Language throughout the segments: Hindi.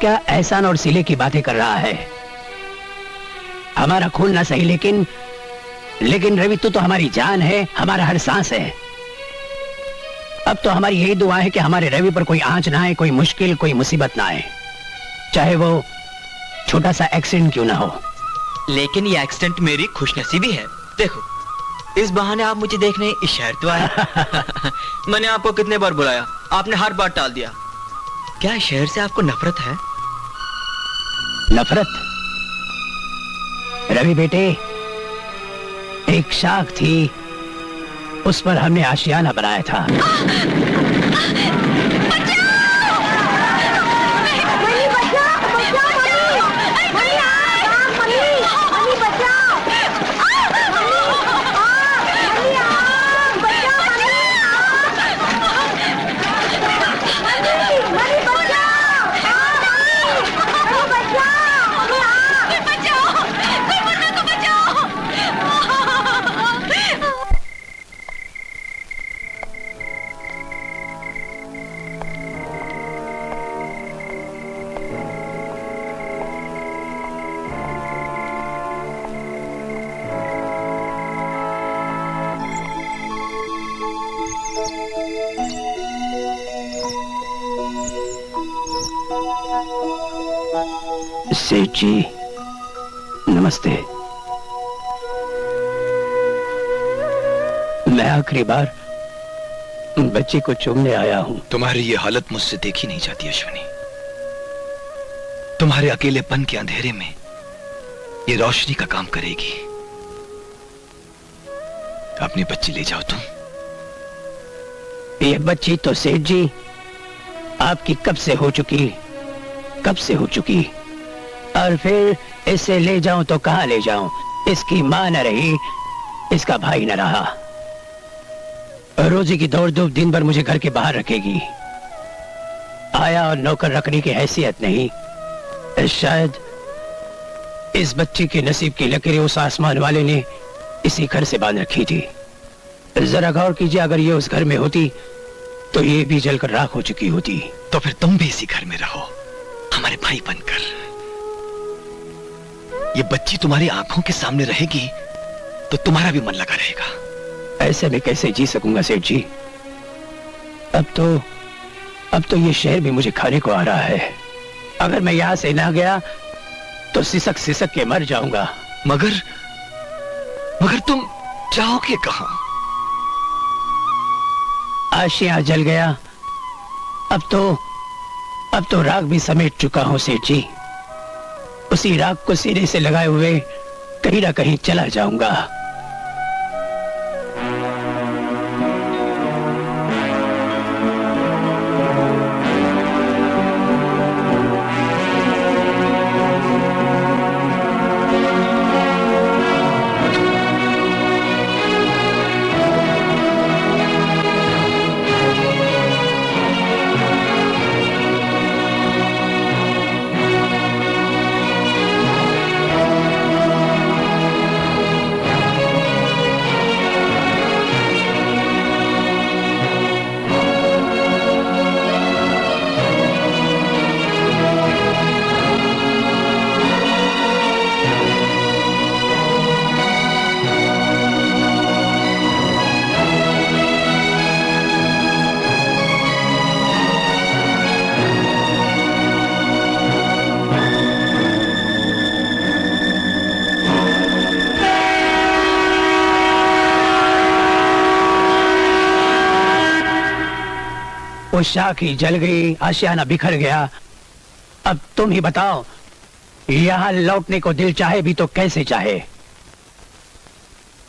क्या एहसान और सिले की बातें कर रहा है? हमारा खून ना सही, लेकिन रवि तो हमारी जान है, हमारा हर सांस है। अब तो हमारी यही दुआ है कि हमारे रवि पर कोई आंच ना आए, कोई मुश्किल, कोई मुसीबत ना आए, चाहे वो छोटा सा एक्सीडेंट क्यों ना हो। लेकिन ये एक्सीडेंट मेरी खुशनसीबी है। देखो, इस बहाने आप मुझे देखने इस शहर तो आए। मैंने आपको कितने बार बुलाया, आपने हर बार टाल दिया। क्या इस शहर से आपको नफरत है? नफरत? रवि बेटे, एक शाख थी, उस पर हमने आशियाना बनाया था। सेठ जी, नमस्ते। मैं आखिरी बार बच्चे को चूमने आया हूं। तुम्हारी ये हालत मुझसे देखी नहीं जाती अश्विनी। तुम्हारे अकेलेपन के अंधेरे में ये रोशनी का काम करेगी। अपनी बच्ची ले जाओ तुम। ये बच्ची तो सेठ जी आपकी कब से हो चुकी, और फिर इसे ले जाऊं तो कहां ले जाऊं? इसकी मां न रही, इसका भाई न रहा। रोजी की दौड़ धूप दिन भर मुझे घर के बाहर रखेगी। आया और नौकर रखने की हैसियत नहीं। शायद इस बच्ची के नसीब की लकीरें उस आसमान वाले ने इसी घर से बांध रखी थी। जरा गौर कीजिए, अगर ये उस घर में होती तो ये भी जलकर राख हो चुकी होती। तो फिर तुम भी इसी घर में रहो, हमारे भाई बनकर। ये बच्ची तुम्हारी आंखों के सामने रहेगी तो तुम्हारा भी मन लगा रहेगा। ऐसे में कैसे जी सकूंगा सेठ जी? अब तो ये शहर भी मुझे खाने को आ रहा है। अगर मैं यहां से ना गया तो सिसक सिसक के मर जाऊंगा। मगर तुम जाओगे कहां? आशियां जल गया, अब तो राख भी समेट चुका हूं सेठ जी। उसी राख को सीने से लगाए हुए कहीं ना कहीं चला जाऊंगा। वो शाख ही जल गई, आशियाना बिखर गया। अब तुम ही बताओ, यहाँ लौटने को दिल चाहे भी तो कैसे चाहे?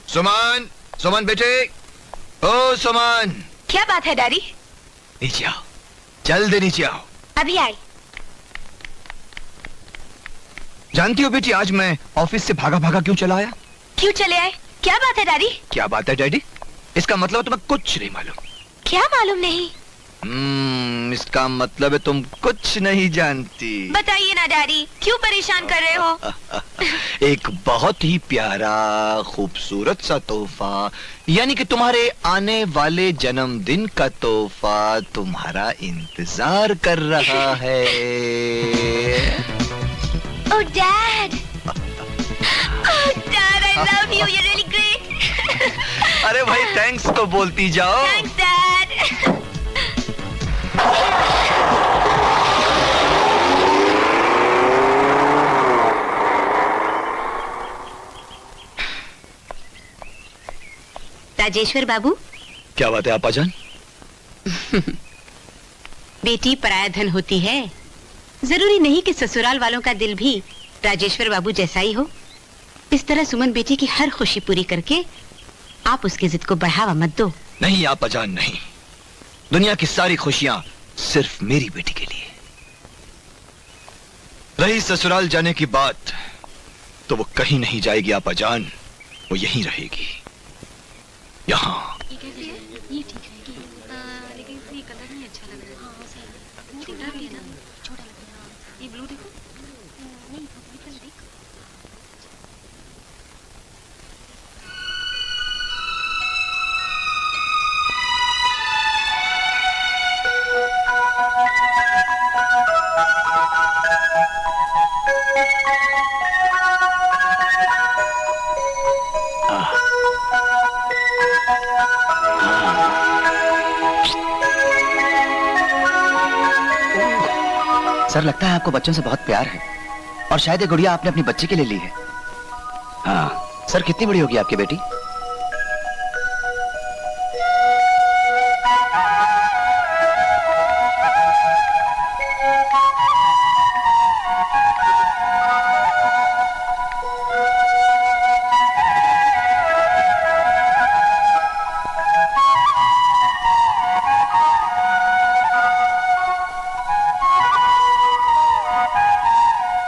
सुमन, सुमन बेटे, ओ सुमन। क्या बात है डैडी? नीचे आओ, जल्दी नीचे आओ। अभी आई। जानती हो बेटी, आज मैं ऑफिस से भागा भागा क्यों चला आया? क्यों चले आए? क्या बात है डैडी? क्या बात है डैडी? इसका मतलब तुम्हें कुछ नहीं मालूम। क्या मालूम नहीं? इसका मतलब है तुम कुछ नहीं जानती। बताइए ना डैडी, क्यों परेशान कर रहे हो? एक बहुत ही प्यारा खूबसूरत सा तोहफा, यानी कि तुम्हारे आने वाले जन्मदिन का तोहफा तुम्हारा इंतजार कर रहा है। Dad. Oh, Dad, I love you. You're really great. अरे भाई थैंक्स तो बोलती जाओ। Thanks, Dad. राजेश्वर बाबू, क्या बात है आपाजान? बेटी पराया धन होती है। जरूरी नहीं कि ससुराल वालों का दिल भी राजेश्वर बाबू जैसा ही हो। इस तरह सुमन बेटी की हर खुशी पूरी करके आप उसकी जिद को बढ़ावा मत दो। नहीं आपाजान नहीं, दुनिया की सारी खुशियां सिर्फ मेरी बेटी के लिए। रही ससुराल जाने की बात, तो वो कहीं नहीं जाएगी आपाजान, वो यहीं रहेगी, यहाँ। सर, लगता है आपको बच्चों से बहुत प्यार है और शायद ये गुड़िया आपने अपनी बच्ची के लिए ली है। हाँ सर, कितनी बड़ी होगी आपकी बेटी?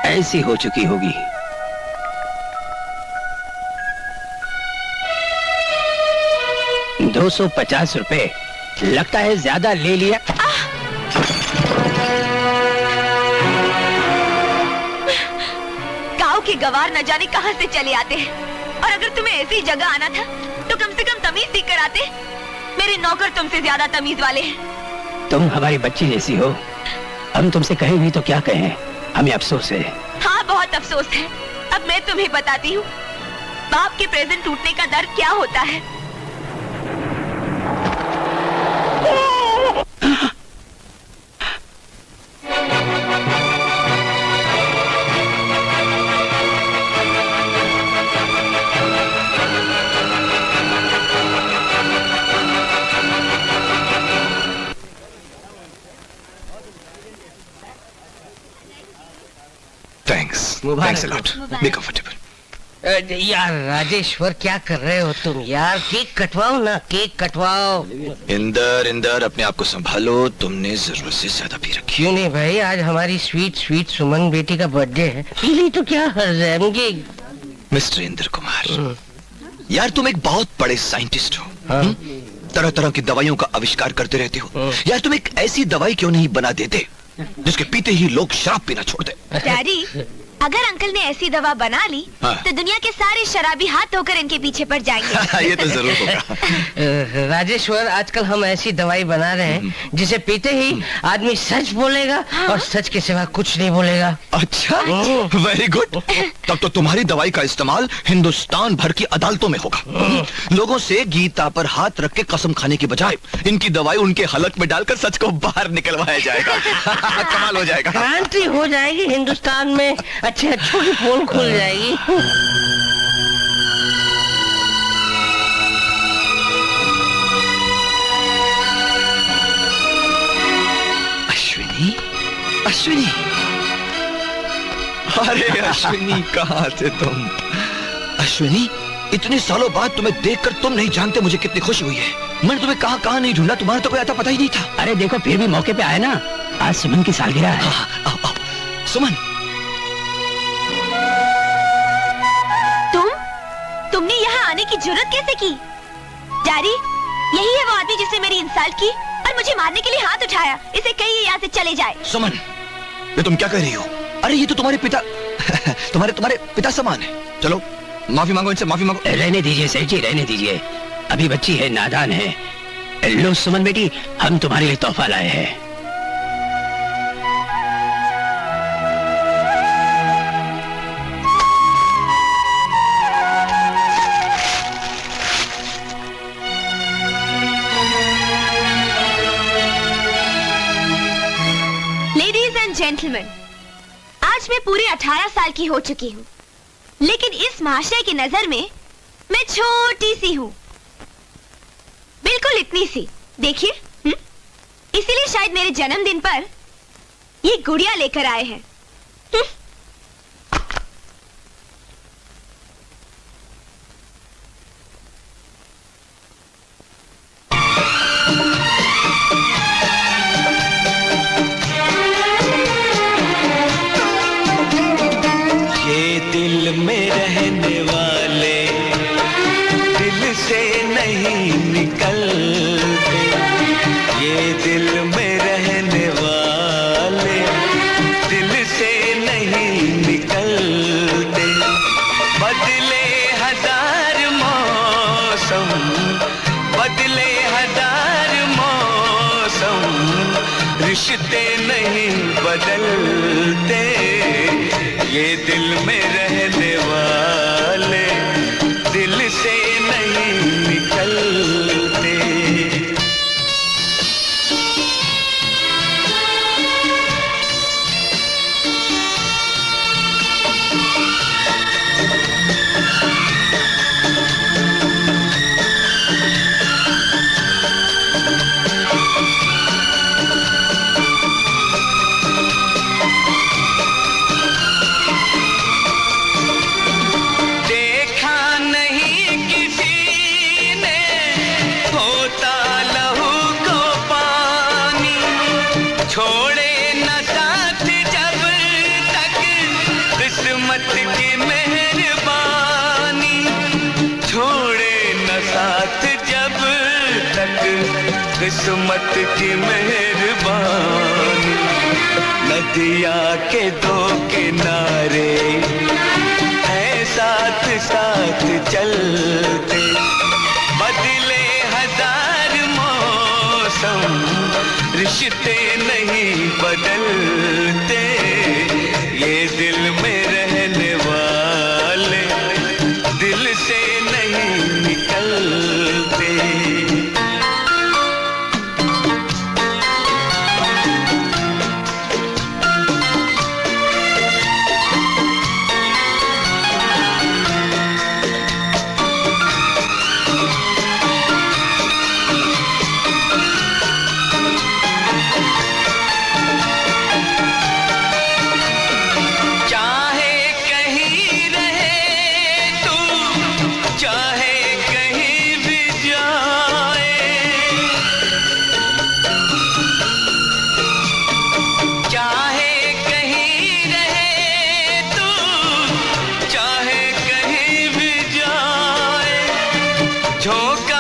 ऐसी हो चुकी होगी। ₹250 लगता है ज्यादा ले लिया। गांव के गवार न जाने कहां से चले आते हैं, और अगर तुम्हें ऐसी जगह आना था तो कम से कम तमीज सीख कर आते। मेरे नौकर तुमसे ज्यादा तमीज वाले हैं। तुम हमारी बच्ची जैसी हो, हम तुमसे कहें भी तो क्या कहें, हमें अफसोस है। हाँ, बहुत अफसोस है। अब मैं तुम्हें बताती हूँ बाप के प्रेजेंट टूटने का दर्द क्या होता है। Thanks a lot. Be comfortable. यार राजेश्वर, क्या कर रहे हो तुम यार? केक कटवाओ ना, केक कटवाओ। इंदर अपने आप को संभालो, तुमने जरूरत से ज्यादा पी रखी। क्यों नहीं भाई, आज हमारी स्वीट स्वीट सुमन बेटी का बर्थडे है, पी ली तो क्या हर्ज है मुझे। मिस्टर इंदर कुमार, यार तुम एक बहुत बड़े साइंटिस्ट हो। तरह तरह की दवाइयों का आविष्कार करते रहते हो। यार तुम एक ऐसी दवाई क्यों नहीं बना देते जिसके पीते ही लोग शराब पीना छोड़ दे। डैडी, अगर अंकल ने ऐसी दवा बना ली तो दुनिया के सारे शराबी हाथ धोकर इनके पीछे पड़ जाएंगे। ये तो जरूर होगा। राजेश्वर, आजकल हम ऐसी दवाई बना रहे हैं जिसे पीते ही आदमी सच बोलेगा और सच के सिवा कुछ नहीं बोलेगा। अच्छा, वेरी गुड। तब तो तुम्हारी दवाई का इस्तेमाल हिंदुस्तान भर की अदालतों में होगा। लोगों से गीता पर हाथ रख के कसम खाने की बजाय इनकी दवाई उनके हलक में डालकर सच को बाहर निकलवाया जाएगा। कमाल हो जाएगा। क्रांति हो जाएगी हिंदुस्तान में, अच्छे अच्छों की पोल खुल जाएगी। अश्विनी, अरे अश्विनी, कहाँ थे तुम? अश्विनी, इतने सालों बाद तुम्हें देखकर तुम नहीं जानते मुझे कितनी खुशी हुई है। मैंने तुम्हें कहाँ नहीं ढूंढा, तुम्हारा तो कोई आता पता ही नहीं था। अरे देखो, फिर भी मौके पे आए ना, आज सुमन की सालगिरह है। आओ। सुमन, तुमने यहाँ आने की जरूरत कैसे की? डैडी, यही है वो आदमी जिसने मेरी इंसल्ट की और मुझे मारने के लिए हाथ उठाया। इसे कहिए यहाँ से चले जाए। सुमन, ये तुम क्या कह रही हो? अरे ये तो तुम्हारे पिता तुम्हारे पिता समान है। चलो माफी मांगो इनसे, माफी मांगो। रहने दीजिए सेठ जी, रहने दीजिए, अभी बच्ची है, नादान है। लो सुमन बेटी, हम तुम्हारे लिए तोहफा लाए हैं। जेंटलमैन, आज मैं पूरे 18 साल की हो चुकी हूँ, लेकिन इस महाशय की नजर में मैं छोटी सी हूँ, बिल्कुल इतनी सी। देखिए, इसीलिए शायद मेरे जन्मदिन पर ये गुड़िया लेकर आए हैं। ये दिल में रहने वाले दिल से नहीं निकलते, ये दिल में रहने वाले दिल से नहीं निकलते। बदले हजार मौसम, बदले हजार मौसम, रिश्ते नहीं बदलते, ये दिल में रहने वाले दिल से नहीं निकलते। किस्मत की मेहरबानी, नदिया के दो किनारे हैं साथ साथ चलते। बदले हजार मौसम, रिश्ते नहीं बदलते, ये दिल में रहने वाले दिल से नहीं निकलते। झोंका